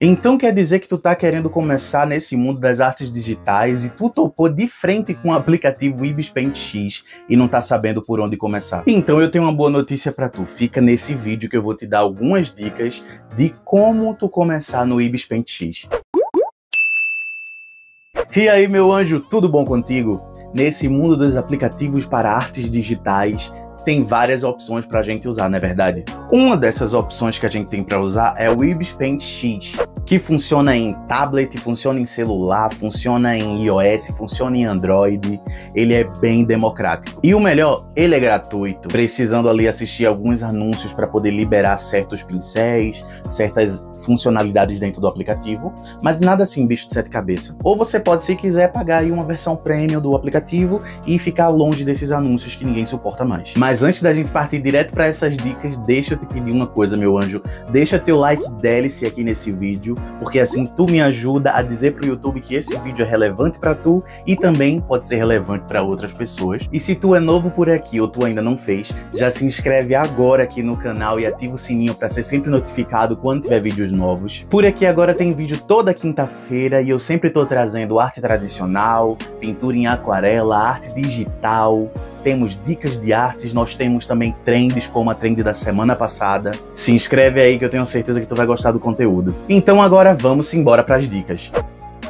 Então quer dizer que tu tá querendo começar nesse mundo das artes digitais e tu topou de frente com o aplicativo Ibis Paint X e não tá sabendo por onde começar? Então eu tenho uma boa notícia pra tu. Fica nesse vídeo que eu vou te dar algumas dicas de como tu começar no Ibis Paint X. E aí, meu anjo, tudo bom contigo? Nesse mundo dos aplicativos para artes digitais, tem várias opções para a gente usar, não é verdade? Uma dessas opções que a gente tem para usar é o Ibis Paint X, que funciona em tablet, funciona em celular, funciona em iOS, funciona em Android. Ele é bem democrático. E o melhor, ele é gratuito, precisando ali assistir alguns anúncios para poder liberar certos pincéis, certas funcionalidades dentro do aplicativo, mas nada assim bicho de sete cabeças. Ou você pode, se quiser, pagar aí uma versão premium do aplicativo e ficar longe desses anúncios que ninguém suporta mais. Mas antes da gente partir direto para essas dicas, deixa eu te pedir uma coisa, meu anjo. Deixa teu like délice aqui nesse vídeo, porque assim tu me ajuda a dizer pro YouTube que esse vídeo é relevante para tu e também pode ser relevante para outras pessoas. E se tu é novo por aqui ou tu ainda não fez, já se inscreve agora aqui no canal e ativa o sininho para ser sempre notificado quando tiver vídeos novos. Por aqui agora tem vídeo toda quinta-feira e eu sempre tô trazendo arte tradicional, pintura em aquarela, arte digital. Temos dicas de artes, nós temos também trends, como a trend da semana passada. Se inscreve aí que eu tenho certeza que tu vai gostar do conteúdo. Então agora vamos embora para as dicas.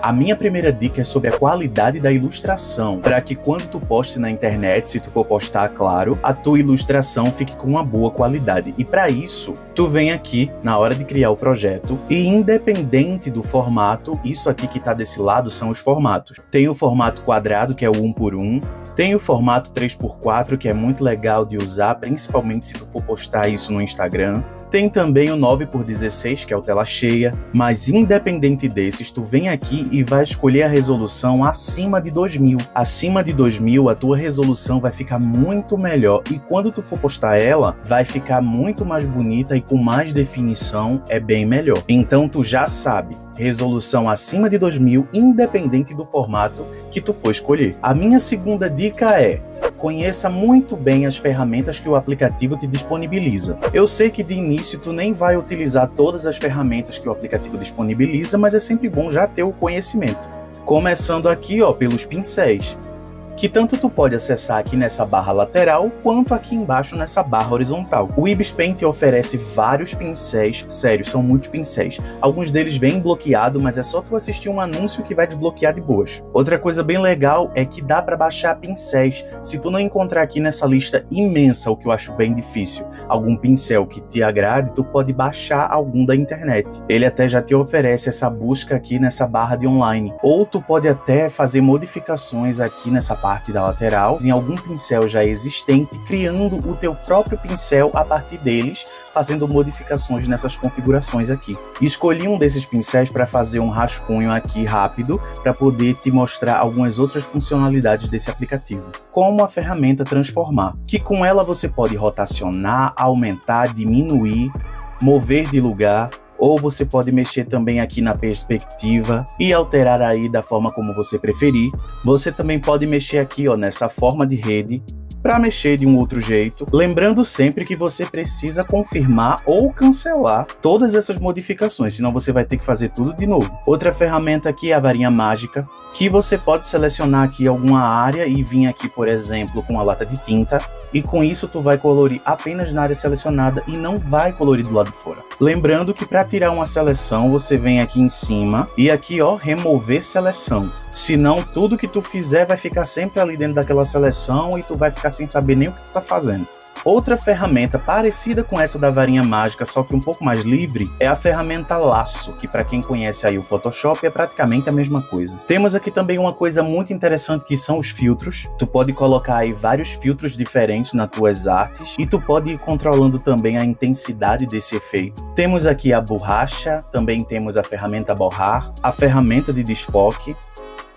A minha primeira dica é sobre a qualidade da ilustração, para que quando tu poste na internet, se tu for postar, claro, a tua ilustração fique com uma boa qualidade. E para isso, tu vem aqui na hora de criar o projeto e independente do formato, isso aqui que tá desse lado são os formatos. Tem o formato quadrado, que é o 1x1, tem o formato 3x4, que é muito legal de usar, principalmente se tu for postar isso no Instagram. Tem também o 9x16, que é o tela cheia, mas independente desses, tu vem aqui e vai escolher a resolução acima de 2000. Acima de 2000, a tua resolução vai ficar muito melhor e quando tu for postar ela, vai ficar muito mais bonita e com mais definição, é bem melhor. Então tu já sabe, resolução acima de 2000, independente do formato que tu for escolher. A minha segunda dica é: conheça muito bem as ferramentas que o aplicativo te disponibiliza. Eu sei que de início tu nem vai utilizar todas as ferramentas que o aplicativo disponibiliza, mas é sempre bom já ter o conhecimento. Começando aqui, ó, pelos pincéis, que tanto tu pode acessar aqui nessa barra lateral, quanto aqui embaixo nessa barra horizontal. O Ibis Paint oferece vários pincéis, sério, são muitos pincéis. Alguns deles vêm bloqueados, mas é só tu assistir um anúncio que vai desbloquear de boas. Outra coisa bem legal é que dá para baixar pincéis. Se tu não encontrar aqui nessa lista imensa, o que eu acho bem difícil, algum pincel que te agrade, tu pode baixar algum da internet. Ele até já te oferece essa busca aqui nessa barra de online. Ou tu pode até fazer modificações aqui nessa parte da lateral, em algum pincel já existente, criando o teu próprio pincel a partir deles, fazendo modificações nessas configurações aqui. Escolhi um desses pincéis para fazer um rascunho aqui rápido, para poder te mostrar algumas outras funcionalidades desse aplicativo, como a ferramenta transformar, que com ela você pode rotacionar, aumentar, diminuir, mover de lugar, ou você pode mexer também aqui na perspectiva e alterar aí da forma como você preferir. Você também pode mexer aqui, ó, nessa forma de rede, para mexer de um outro jeito, lembrando sempre que você precisa confirmar ou cancelar todas essas modificações, senão você vai ter que fazer tudo de novo. Outra ferramenta aqui é a varinha mágica, que você pode selecionar aqui alguma área e vir aqui, por exemplo, com a lata de tinta, e com isso tu vai colorir apenas na área selecionada e não vai colorir do lado de fora. Lembrando que para tirar uma seleção, você vem aqui em cima e aqui, ó, remover seleção. Senão tudo que tu fizer vai ficar sempre ali dentro daquela seleção e tu vai ficar sem saber nem o que tu tá fazendo. Outra ferramenta parecida com essa da varinha mágica, só que um pouco mais livre, é a ferramenta Laço, que para quem conhece aí o Photoshop é praticamente a mesma coisa. Temos aqui também uma coisa muito interessante que são os filtros. Tu pode colocar aí vários filtros diferentes nas tuas artes e tu pode ir controlando também a intensidade desse efeito. Temos aqui a borracha, também temos a ferramenta borrar, a ferramenta de desfoque.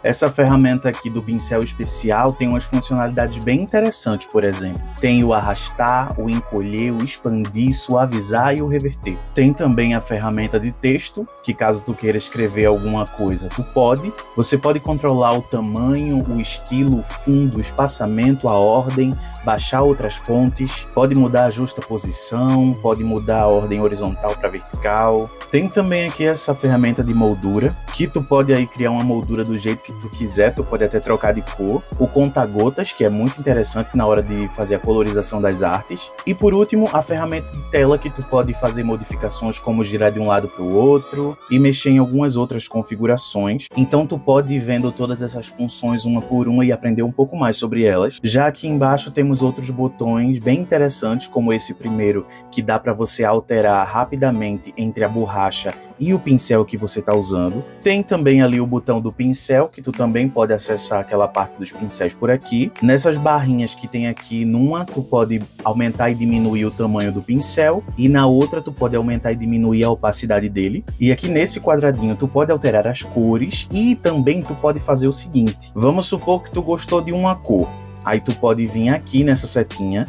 Essa ferramenta aqui do pincel especial tem umas funcionalidades bem interessantes, por exemplo. Tem o arrastar, o encolher, o expandir, suavizar e o reverter. Tem também a ferramenta de texto, que caso tu queira escrever alguma coisa, tu pode. Você pode controlar o tamanho, o estilo, o fundo, o espaçamento, a ordem, baixar outras fontes, pode mudar a justaposição, pode mudar a ordem horizontal para vertical. Tem também aqui essa ferramenta de moldura, que tu pode aí criar uma moldura do jeito que tu quiser, tu pode até trocar de cor. O conta-gotas, que é muito interessante na hora de fazer a colorização das artes. E por último, a ferramenta de tela, que tu pode fazer modificações como girar de um lado para o outro e mexer em algumas outras configurações. Então tu pode ir vendo todas essas funções uma por uma e aprender um pouco mais sobre elas. Já aqui embaixo temos outros botões bem interessantes, como esse primeiro, que dá para você alterar rapidamente entre a borracha e o pincel que você está usando. Tem também ali o botão do pincel, que tu também pode acessar aquela parte dos pincéis por aqui. Nessas barrinhas que tem aqui, numa tu pode aumentar e diminuir o tamanho do pincel, e na outra tu pode aumentar e diminuir a opacidade dele. E aqui nesse quadradinho tu pode alterar as cores, e também tu pode fazer o seguinte: vamos supor que tu gostou de uma cor, aí tu pode vir aqui nessa setinha,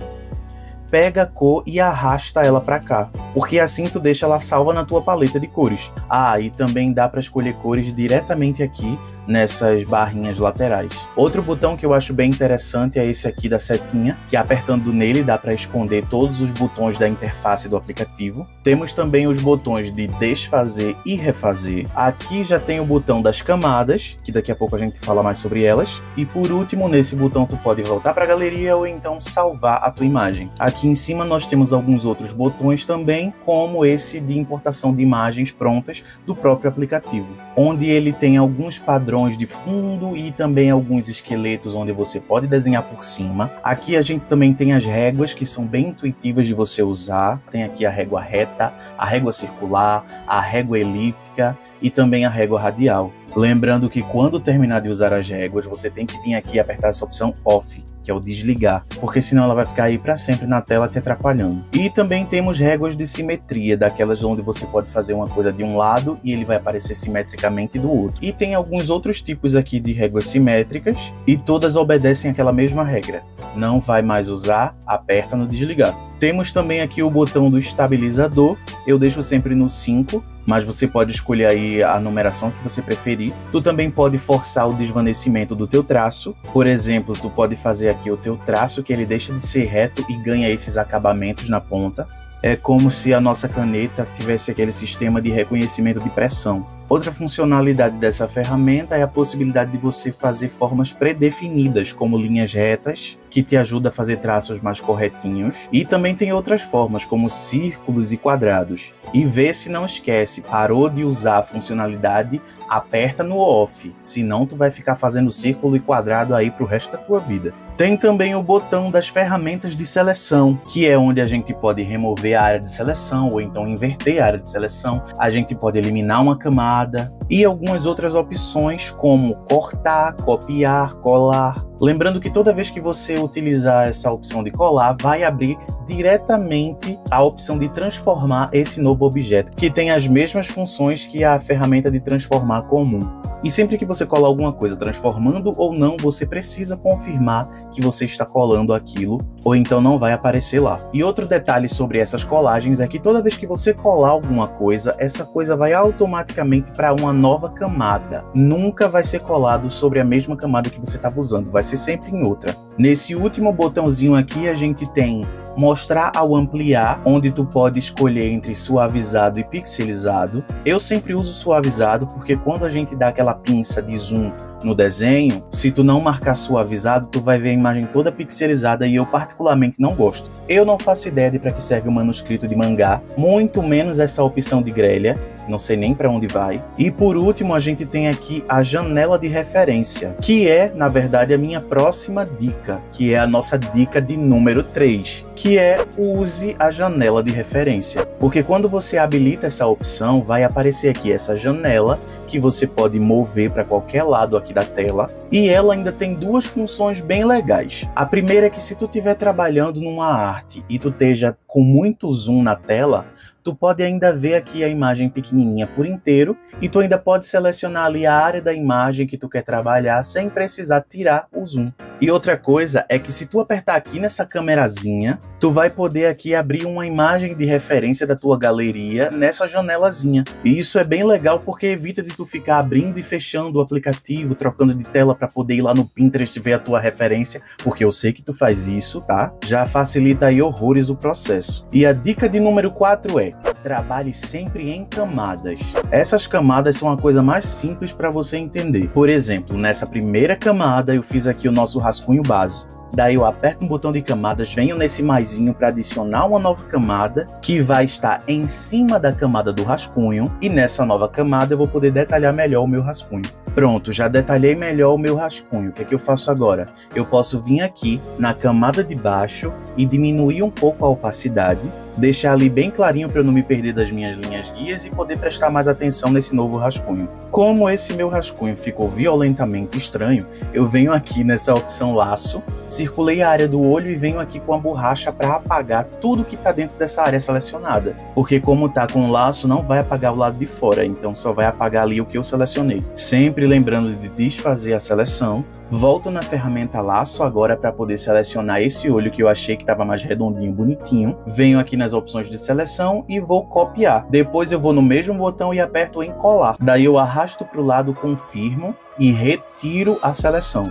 pega a cor e arrasta ela para cá, porque assim tu deixa ela salva na tua paleta de cores. E também dá para escolher cores diretamente aqui nessas barrinhas laterais. Outro botão que eu acho bem interessante é esse aqui da setinha, que apertando nele dá para esconder todos os botões da interface do aplicativo. Temos também os botões de desfazer e refazer. Aqui já tem o botão das camadas, que daqui a pouco a gente fala mais sobre elas. E por último, nesse botão tu pode voltar para a galeria ou então salvar a tua imagem. Aqui em cima nós temos alguns outros botões também, como esse de importação de imagens prontas do próprio aplicativo, onde ele tem alguns padrões de fundo e também alguns esqueletos onde você pode desenhar por cima. Aqui a gente também tem as réguas, que são bem intuitivas de você usar. Tem aqui a régua reta, a régua circular, a régua elíptica e também a régua radial. Lembrando que quando terminar de usar as réguas, você tem que vir aqui e apertar essa opção OFF, que é o desligar, porque senão ela vai ficar aí para sempre na tela te atrapalhando. E também temos réguas de simetria, daquelas onde você pode fazer uma coisa de um lado e ele vai aparecer simetricamente do outro. E tem alguns outros tipos aqui de réguas simétricas e todas obedecem àquela mesma regra. Não vai mais usar, aperta no desligar. Temos também aqui o botão do estabilizador, eu deixo sempre no 5, mas você pode escolher aí a numeração que você preferir. Tu também pode forçar o desvanecimento do teu traço. Por exemplo, tu pode fazer aqui o teu traço, que ele deixa de ser reto e ganha esses acabamentos na ponta. É como se a nossa caneta tivesse aquele sistema de reconhecimento de pressão. Outra funcionalidade dessa ferramenta é a possibilidade de você fazer formas predefinidas, como linhas retas, que te ajuda a fazer traços mais corretinhos. E também tem outras formas, como círculos e quadrados. E vê se não esquece, parou de usar a funcionalidade, aperta no off, senão tu vai ficar fazendo círculo e quadrado aí pro resto da tua vida. Tem também o botão das ferramentas de seleção, que é onde a gente pode remover a área de seleção ou então inverter a área de seleção. A gente pode eliminar uma camada e algumas outras opções como cortar, copiar, colar. Lembrando que toda vez que você utilizar essa opção de colar, vai abrir diretamente a opção de transformar esse novo objeto, que tem as mesmas funções que a ferramenta de transformar comum. E sempre que você colar alguma coisa, transformando ou não, você precisa confirmar que você está colando aquilo, ou então não vai aparecer lá. E outro detalhe sobre essas colagens é que toda vez que você colar alguma coisa, essa coisa vai automaticamente para uma nova camada. Nunca vai ser colado sobre a mesma camada que você estava usando, vai ser sempre em outra. Nesse último botãozinho aqui a gente tem mostrar ao ampliar, onde tu pode escolher entre suavizado e pixelizado. Eu sempre uso suavizado porque quando a gente dá aquela pinça de zoom no desenho, se tu não marcar suavizado, tu vai ver a imagem toda pixelizada e eu particularmente não gosto. Eu não faço ideia de para que serve o manuscrito de mangá, muito menos essa opção de grelha. Não sei nem para onde vai. E por último, a gente tem aqui a janela de referência, que é, na verdade, a minha próxima dica, que é a nossa dica de número 3, que é use a janela de referência. Porque quando você habilita essa opção, vai aparecer aqui essa janela que você pode mover para qualquer lado aqui da tela. E ela ainda tem duas funções bem legais. A primeira é que se tu estiver trabalhando numa arte e tu esteja com muito zoom na tela, tu pode ainda ver aqui a imagem pequenininha por inteiro e tu ainda pode selecionar ali a área da imagem que tu quer trabalhar sem precisar tirar o zoom. E outra coisa é que se tu apertar aqui nessa câmerazinha, tu vai poder aqui abrir uma imagem de referência da tua galeria nessa janelazinha. E isso é bem legal porque evita de tu ficar abrindo e fechando o aplicativo, trocando de tela para poder ir lá no Pinterest ver a tua referência, porque eu sei que tu faz isso, tá? Já facilita aí horrores o processo. E a dica de número 4 é: trabalhe sempre em camadas. Essas camadas são a coisa mais simples para você entender. Por exemplo, nessa primeira camada eu fiz aqui o nosso rascunho base. Daí eu aperto um botão de camadas, venho nesse maisinho para adicionar uma nova camada que vai estar em cima da camada do rascunho, e nessa nova camada eu vou poder detalhar melhor o meu rascunho. Pronto, já detalhei melhor o meu rascunho. O que é que eu faço agora? Eu posso vir aqui na camada de baixo e diminuir um pouco a opacidade, deixar ali bem clarinho para eu não me perder das minhas linhas guias e poder prestar mais atenção nesse novo rascunho. Como esse meu rascunho ficou violentamente estranho, eu venho aqui nessa opção laço, circulei a área do olho e venho aqui com a borracha para apagar tudo que está dentro dessa área selecionada. Porque como tá com o laço, não vai apagar o lado de fora, então só vai apagar ali o que eu selecionei. Sempre lembrando de desfazer a seleção. Volto na ferramenta laço agora para poder selecionar esse olho que eu achei que estava mais redondinho, bonitinho. Venho aqui nas opções de seleção e vou copiar. Depois eu vou no mesmo botão e aperto em colar. Daí eu arrasto para o lado, confirmo e retiro a seleção.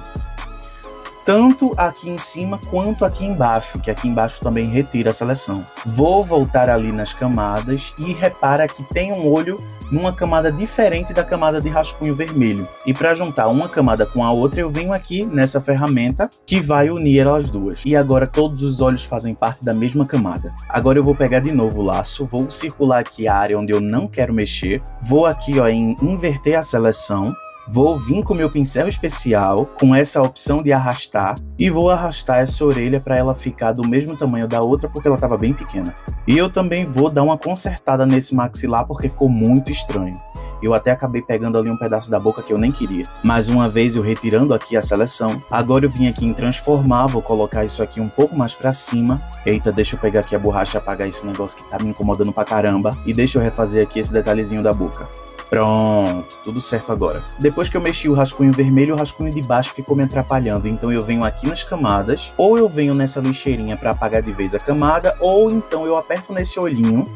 Tanto aqui em cima quanto aqui embaixo, que aqui embaixo também retira a seleção. Vou voltar ali nas camadas e repara que tem um olho numa camada diferente da camada de rascunho vermelho. E para juntar uma camada com a outra, eu venho aqui nessa ferramenta que vai unir elas duas. E agora todos os olhos fazem parte da mesma camada. Agora eu vou pegar de novo o laço, vou circular aqui a área onde eu não quero mexer, vou aqui ó, em inverter a seleção. Vou vir com o meu pincel especial, com essa opção de arrastar, e vou arrastar essa orelha para ela ficar do mesmo tamanho da outra, porque ela estava bem pequena. E eu também vou dar uma consertada nesse maxilar, porque ficou muito estranho. Eu até acabei pegando ali um pedaço da boca que eu nem queria. Mais uma vez eu retirando aqui a seleção. Agora eu vim aqui em transformar, vou colocar isso aqui um pouco mais pra cima. Eita, deixa eu pegar aqui a borracha e apagar esse negócio que tá me incomodando pra caramba. E deixa eu refazer aqui esse detalhezinho da boca. Pronto, tudo certo agora. Depois que eu mexi o rascunho vermelho, o rascunho de baixo ficou me atrapalhando. Então eu venho aqui nas camadas, ou eu venho nessa lixeirinha para apagar de vez a camada, ou então eu aperto nesse olhinho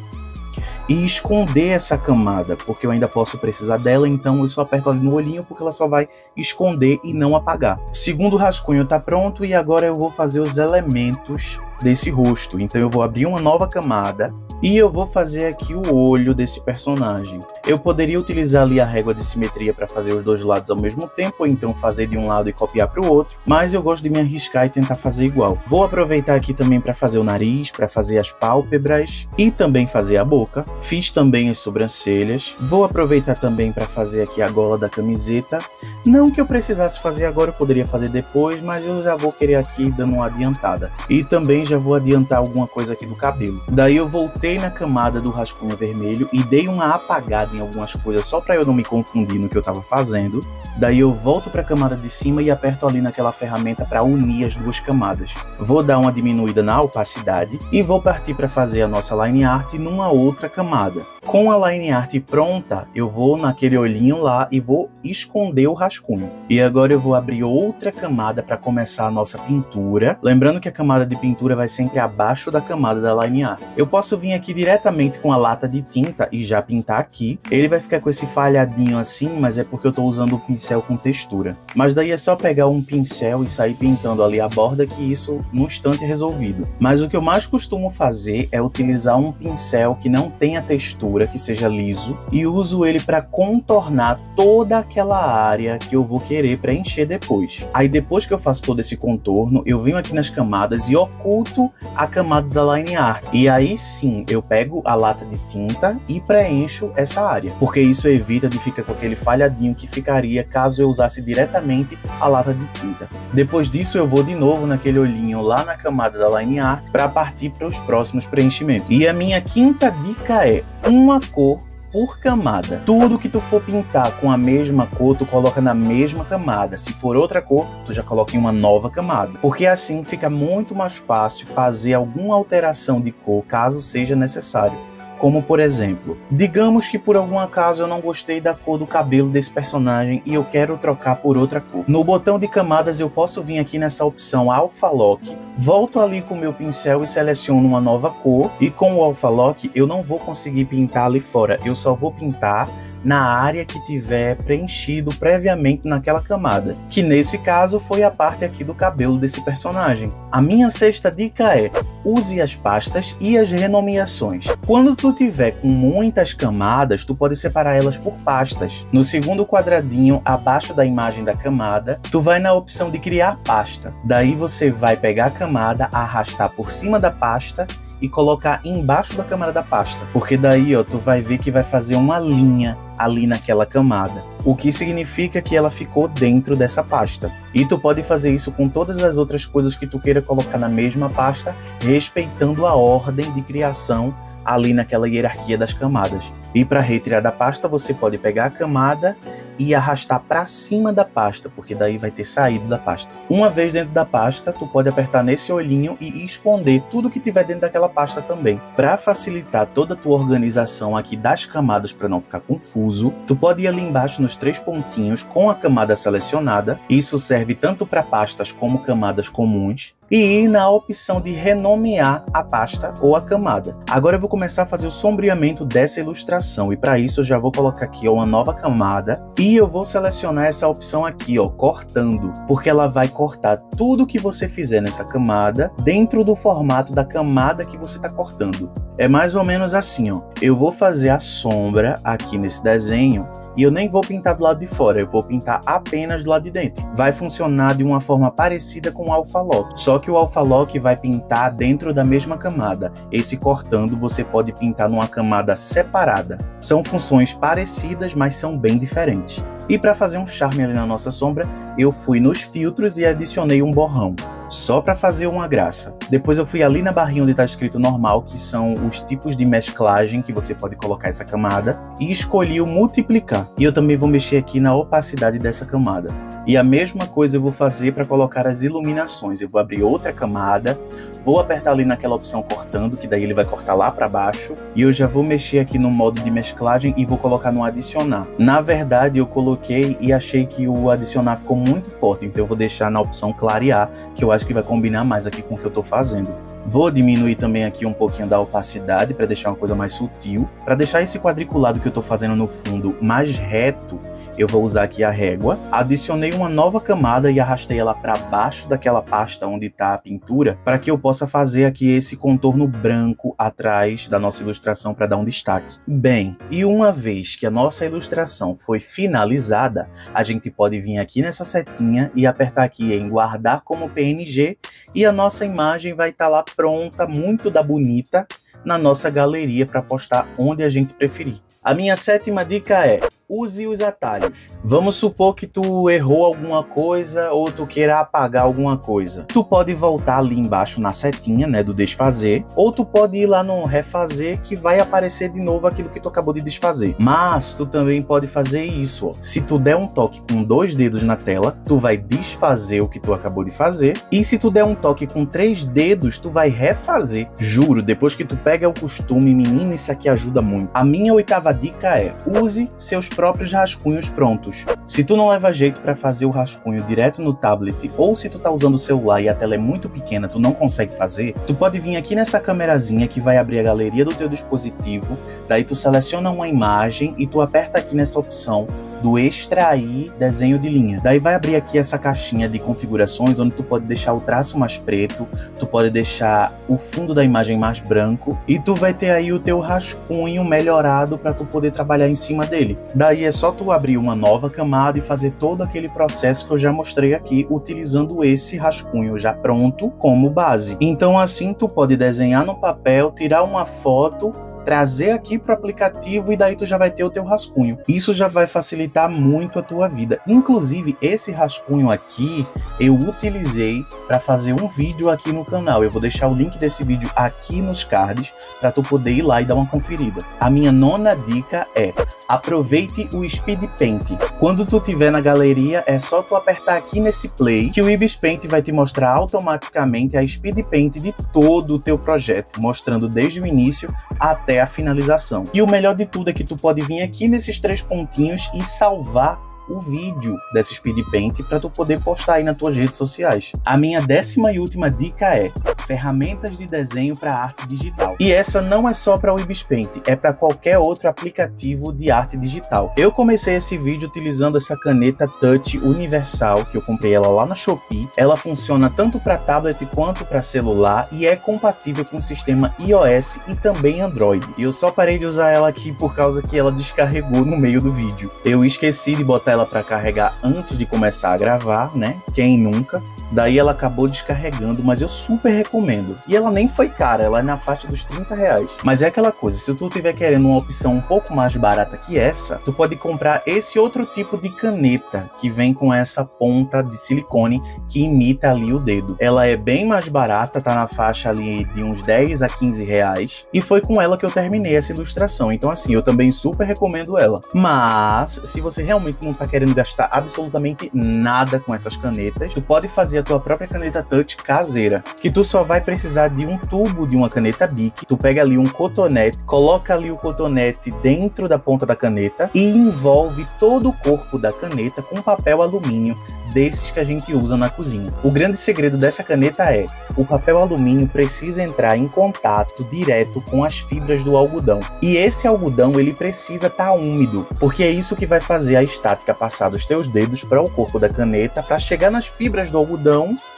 e esconder essa camada, porque eu ainda posso precisar dela, então eu só aperto ali no olhinho porque ela só vai esconder e não apagar. Segundo rascunho tá pronto e agora eu vou fazer os elementos desse rosto. Então eu vou abrir uma nova camada e eu vou fazer aqui o olho desse personagem. Eu poderia utilizar ali a régua de simetria para fazer os dois lados ao mesmo tempo, ou então fazer de um lado e copiar para o outro, mas eu gosto de me arriscar e tentar fazer igual. Vou aproveitar aqui também para fazer o nariz, para fazer as pálpebras e também fazer a boca. Fiz também as sobrancelhas. Vou aproveitar também para fazer aqui a gola da camiseta. Não que eu precisasse fazer agora, eu poderia fazer depois, mas eu já vou querer aqui dando uma adiantada. E também já vou adiantar alguma coisa aqui do cabelo. Daí eu voltei na camada do rascunho vermelho e dei uma apagada em algumas coisas só para eu não me confundir no que eu estava fazendo. Daí eu volto para a camada de cima e aperto ali naquela ferramenta para unir as duas camadas. Vou dar uma diminuída na opacidade e vou partir para fazer a nossa line art numa outra camada. Com a line art pronta, eu vou naquele olhinho lá e vou esconder o rascunho. E agora eu vou abrir outra camada para começar a nossa pintura. Lembrando que a camada de pintura vai sempre abaixo da camada da line art. Eu posso vir aqui diretamente com a lata de tinta e já pintar aqui. Ele vai ficar com esse falhadinho assim, mas é porque eu estou usando o pincel com textura. Mas daí é só pegar um pincel e sair pintando ali a borda, que isso num instante é resolvido. Mas o que eu mais costumo fazer é utilizar um pincel que não tenha textura, que seja liso, e uso ele para contornar toda aquela área que eu vou querer preencher depois. Aí depois que eu faço todo esse contorno, eu venho aqui nas camadas e oculto a camada da line art. E aí sim, eu pego a lata de tinta e preencho essa área, porque isso evita de ficar com aquele falhadinho que ficaria caso eu usasse diretamente a lata de tinta. Depois disso eu vou de novo naquele olhinho lá na camada da line art para partir para os próximos preenchimentos. E a minha quinta dica é uma cor por camada. Tudo que tu for pintar com a mesma cor, tu coloca na mesma camada. Se for outra cor, tu já coloca em uma nova camada. Porque assim fica muito mais fácil fazer alguma alteração de cor, caso seja necessário. Como por exemplo, digamos que por algum acaso eu não gostei da cor do cabelo desse personagem e eu quero trocar por outra cor. No botão de camadas eu posso vir aqui nessa opção Alpha Lock, volto ali com o meu pincel e seleciono uma nova cor, e com o Alpha Lock eu não vou conseguir pintar ali fora, eu só vou pintar na área que tiver preenchido previamente naquela camada, que nesse caso foi a parte aqui do cabelo desse personagem. A minha sexta dica é: use as pastas e as renomeações. Quando tu tiver com muitas camadas, tu pode separar elas por pastas. No segundo quadradinho abaixo da imagem da camada, tu vai na opção de criar pasta. Daí você vai pegar a camada, arrastar por cima da pasta e colocar embaixo da camada da pasta, porque daí ó, tu vai ver que vai fazer uma linha ali naquela camada, o que significa que ela ficou dentro dessa pasta. E tu pode fazer isso com todas as outras coisas que tu queira colocar na mesma pasta, respeitando a ordem de criação ali naquela hierarquia das camadas. E para retirar da pasta, você pode pegar a camada e arrastar para cima da pasta, porque daí vai ter saído da pasta. Uma vez dentro da pasta, tu pode apertar nesse olhinho e esconder tudo que tiver dentro daquela pasta também. Para facilitar toda a tua organização aqui das camadas para não ficar confuso, tu pode ir ali embaixo nos 3 pontinhos com a camada selecionada. Isso serve tanto para pastas como camadas comuns. E ir na opção de renomear a pasta ou a camada. Agora eu vou começar a fazer o sombreamento dessa ilustração, e para isso eu já vou colocar aqui ó, uma nova camada, e eu vou selecionar essa opção aqui, ó, cortando, porque ela vai cortar tudo que você fizer nessa camada dentro do formato da camada que você está cortando. É mais ou menos assim, ó. Eu vou fazer a sombra aqui nesse desenho, e eu nem vou pintar do lado de fora, eu vou pintar apenas do lado de dentro. Vai funcionar de uma forma parecida com o Alpha Lock, só que o Alpha Lock vai pintar dentro da mesma camada. Esse cortando você pode pintar numa camada separada. São funções parecidas, mas são bem diferentes. E para fazer um charme ali na nossa sombra, eu fui nos filtros e adicionei um borrão, só para fazer uma graça. Depois eu fui ali na barrinha onde está escrito normal, que são os tipos de mesclagem que você pode colocar essa camada, e escolhi o multiplicar. E eu também vou mexer aqui na opacidade dessa camada. E a mesma coisa eu vou fazer para colocar as iluminações. Eu vou abrir outra camada, vou apertar ali naquela opção cortando, que daí ele vai cortar lá para baixo, e eu já vou mexer aqui no modo de mesclagem e vou colocar no adicionar. Na verdade eu coloquei e achei que o adicionar ficou muito forte, então eu vou deixar na opção clarear, que eu acho que vai combinar mais aqui com o que eu estou fazendo. Vou diminuir também aqui um pouquinho da opacidade para deixar uma coisa mais sutil. Para deixar esse quadriculado que eu estou fazendo no fundo mais reto, eu vou usar aqui a régua. Adicionei uma nova camada e arrastei ela para baixo daquela pasta onde está a pintura, para que eu possa fazer aqui esse contorno branco atrás da nossa ilustração para dar um destaque. Bem, e uma vez que a nossa ilustração foi finalizada, a gente pode vir aqui nessa setinha e apertar aqui em guardar como PNG, e a nossa imagem vai estar lá pronta, muito da bonita, na nossa galeria para postar onde a gente preferir. A minha sétima dica é: use os atalhos. Vamos supor que tu errou alguma coisa ou tu queira apagar alguma coisa. Tu pode voltar ali embaixo na setinha, né, do desfazer, ou tu pode ir lá no refazer, que vai aparecer de novo aquilo que tu acabou de desfazer. Mas tu também pode fazer isso, ó. Se tu der um toque com 2 dedos na tela, tu vai desfazer o que tu acabou de fazer, e se tu der um toque com 3 dedos, tu vai refazer. Juro, depois que tu pega o costume, menino, isso aqui ajuda muito. A minha 8ª dica é: use seus próprios rascunhos prontos. Se tu não leva jeito para fazer o rascunho direto no tablet, ou se tu tá usando o celular e a tela é muito pequena, tu não consegue fazer, tu pode vir aqui nessa câmerazinha que vai abrir a galeria do teu dispositivo, daí tu seleciona uma imagem e tu aperta aqui nessa opção do extrair desenho de linha. Daí vai abrir aqui essa caixinha de configurações, onde tu pode deixar o traço mais preto, tu pode deixar o fundo da imagem mais branco, e tu vai ter aí o teu rascunho melhorado para tu poder trabalhar em cima dele. Daí é só tu abrir uma nova camada e fazer todo aquele processo que eu já mostrei aqui, utilizando esse rascunho já pronto como base. Então assim tu pode desenhar no papel, tirar uma foto trazer aqui para o aplicativo e daí tu já vai ter o teu rascunho. Isso já vai facilitar muito a tua vida. Inclusive, esse rascunho aqui eu utilizei para fazer um vídeo aqui no canal. Eu vou deixar o link desse vídeo aqui nos cards para tu poder ir lá e dar uma conferida. A minha 9ª dica é: aproveite o Speed Paint. Quando tu tiver na galeria, é só tu apertar aqui nesse play que o Ibis Paint vai te mostrar automaticamente a Speed Paint de todo o teu projeto, mostrando desde o início até a finalização. E o melhor de tudo é que tu pode vir aqui nesses 3 pontinhos e salvar o vídeo dessa Speed Paint para tu poder postar aí nas tuas redes sociais. A minha 10ª e última dica é ferramentas de desenho para arte digital. E essa não é só para o Ibis Paint, é para qualquer outro aplicativo de arte digital. Eu comecei esse vídeo utilizando essa caneta Touch Universal, que eu comprei ela lá na Shopee. Ela funciona tanto para tablet quanto para celular e é compatível com o sistema iOS e também Android. E eu só parei de usar ela aqui por causa que ela descarregou no meio do vídeo. Eu esqueci de botar ela para carregar antes de começar a gravar, né? Quem nunca? Daí ela acabou descarregando, mas eu super recomendo. E ela nem foi cara, ela é na faixa dos R$30. Mas é aquela coisa, se tu estiver querendo uma opção um pouco mais barata que essa, tu pode comprar esse outro tipo de caneta, que vem com essa ponta de silicone que imita ali o dedo. Ela é bem mais barata, tá na faixa ali de uns 10 a 15 reais. E foi com ela que eu terminei essa ilustração. Então assim, eu também super recomendo ela. Mas, se você realmente não tá querendo gastar absolutamente nada com essas canetas, tu pode fazer a tua própria caneta Touch caseira, que tu só vai precisar de um tubo de uma caneta Bic. Tu pega ali um cotonete, coloca ali o cotonete dentro da ponta da caneta e envolve todo o corpo da caneta com papel alumínio desses que a gente usa na cozinha. O grande segredo dessa caneta é: o papel alumínio precisa entrar em contato direto com as fibras do algodão. E esse algodão, ele precisa estar úmido, porque é isso que vai fazer a estática passar dos teus dedos para o corpo da caneta, para chegar nas fibras do algodão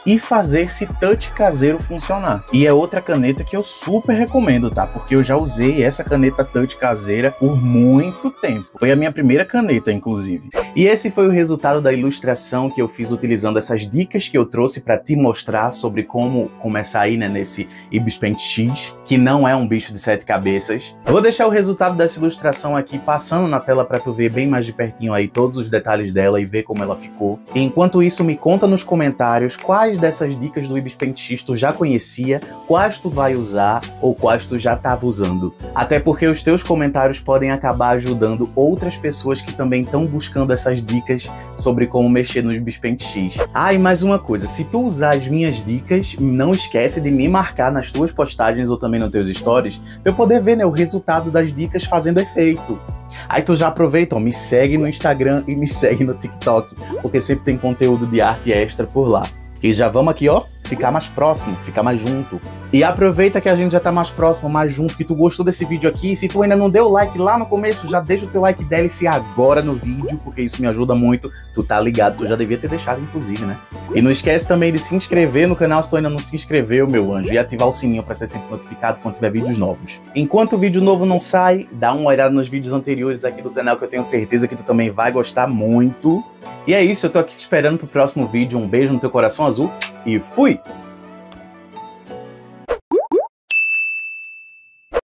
e fazer esse touch caseiro funcionar. E é outra caneta que eu super recomendo, tá? Porque eu já usei essa caneta touch caseira por muito tempo. Foi a minha primeira caneta, inclusive. E esse foi o resultado da ilustração que eu fiz utilizando essas dicas que eu trouxe para te mostrar sobre como começar aí, né, nesse Ibis Paint X, que não é um bicho de 7 cabeças. Vou deixar o resultado dessa ilustração aqui passando na tela para tu ver bem mais de pertinho aí todos os detalhes dela e ver como ela ficou. E enquanto isso, me conta nos comentários quais dessas dicas do Ibis Paint X tu já conhecia, quais tu vai usar ou quais tu já estava usando. Até porque os teus comentários podem acabar ajudando outras pessoas que também estão buscando essas dicas sobre como mexer no Ibis Paint X. Ah, e mais uma coisa, se tu usar as minhas dicas, não esquece de me marcar nas tuas postagens ou também nos teus stories, pra eu poder ver, né, o resultado das dicas fazendo efeito. Aí tu já aproveita, ó, me segue no Instagram e me segue no TikTok, porque sempre tem conteúdo de arte extra por lá. E já vamos aqui, ó, ficar mais próximo, ficar mais junto. E aproveita que a gente já tá mais próximo, mais junto, que tu gostou desse vídeo aqui. Se tu ainda não deu like lá no começo, já deixa o teu like délice agora no vídeo, porque isso me ajuda muito. Tu tá ligado, tu já devia ter deixado, inclusive, né? E não esquece também de se inscrever no canal se tu ainda não se inscreveu, meu anjo, e ativar o sininho pra ser sempre notificado quando tiver vídeos novos. Enquanto o vídeo novo não sai, dá uma olhada nos vídeos anteriores aqui do canal, que eu tenho certeza que tu também vai gostar muito. E é isso, eu tô aqui te esperando pro próximo vídeo. Um beijo no teu coração azul e fui!